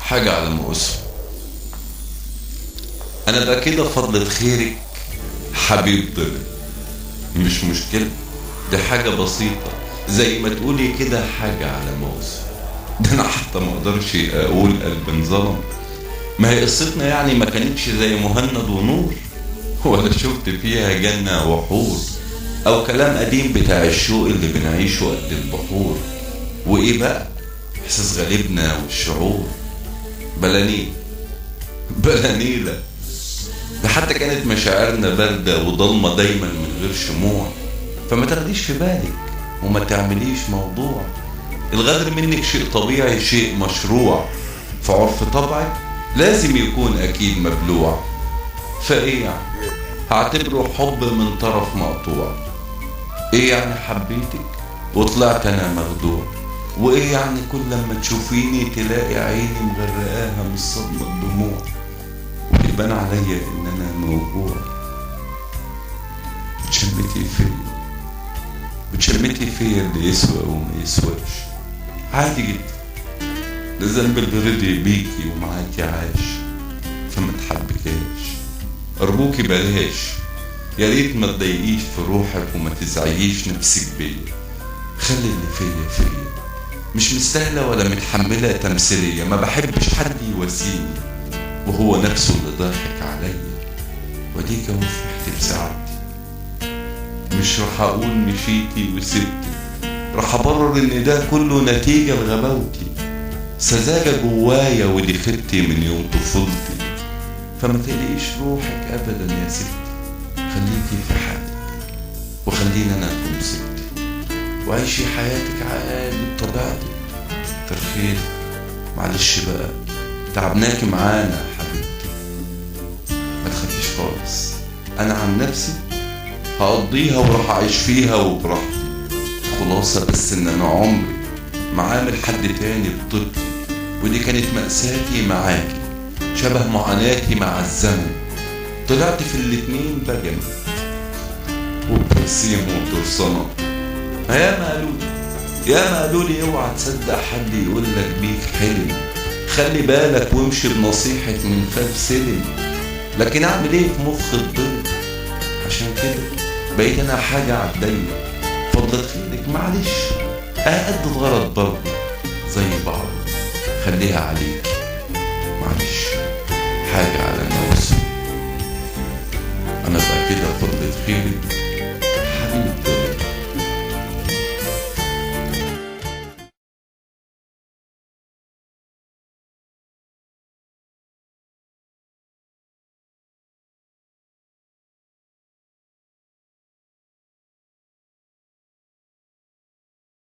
حاجة على ما أسمع. أنا بقى كده فضلة خيرك حبيب ضلع، مش مشكلة، دي حاجة بسيطة زي ما تقولي كده حاجة على ما أسمع. ده أنا حتى ما أقدرش أقول قلب انظلم. ما هي قصتنا يعني ما كانتش زي مهند ونور، ولا شفت فيها جنة وحور، أو كلام قديم بتاع الشوق اللي بنعيشه قد البحور. وإيه بقى إحساس غالبنا والشعور بلا نيلة. ده حتى كانت مشاعرنا باردة وضلمة دايما من غير شموع. فما تاخديش في بالك وما تعمليش موضوع. الغدر منك شيء طبيعي، شيء مشروع في عرف طبعك، لازم يكون أكيد مبلوع. فإيه يعني هعتبره حب من طرف مقطوع؟ إيه يعني حبيتك وطلعت أنا مخدوع؟ وإيه يعني كل لما تشوفيني تلاقي عيني مغرقاها من صدمة الدموع، ويبان عليا إن أنا موجوع؟ بتشمتي فيا اللي يسوى وما يسواش. عادي جدا، ده ذنب اللي رضي بيكي ومعاكي عاش. فما تحبكاش، أرجوكي بلاش. يا ريت ما تضايقيش في روحك وما تزعجيش نفسك بيا. خلي اللي فيا مش مستاهلة ولا متحملة تمثيلية. ما بحبش حد يواسيني وهو نفسه اللي ضاحك عليا. وديك اهو فرحت بسعادتي، مش رح اقول مشيتي وسبتي، رح ابرر ان ده كله نتيجة لغباوتي. سذاجة جوايا ودي خيبتي من يوم طفولتي. فما تقلقيش روحك ابدا يا ستي، خليكي في حالك وخليني انا اكون ستي، وعيشي حياتك عادي بطبيعتك. كتر خيرك، معلش بقى تعبناكي معانا حبيبتي. ما تخافيش خالص، انا عن نفسي هقضيها وراح اعيش فيها وبراحتي. خلاصة بس ان انا عمري معامل حد تاني بطيبتي، ودي كانت مأساتي معاكي شبه معاناتي مع الزمن. طلعت في الاتنين بجم وبرسيم وبترسنة. ياما قالولي اوعى تصدق حد يقولك بيك حلم، خلي بالك وامشي بنصيحة من فاف سلم. لكن اعمل ايه في مخ الضل؟ عشان كده بقيت انا حاجة عالدايرة. فضلت خيرك معلش قد الغرض برضه زي بعض، خليها عليك معلش حاجة على نفسي. انا بقى كده فضلت خيرك حبيبي.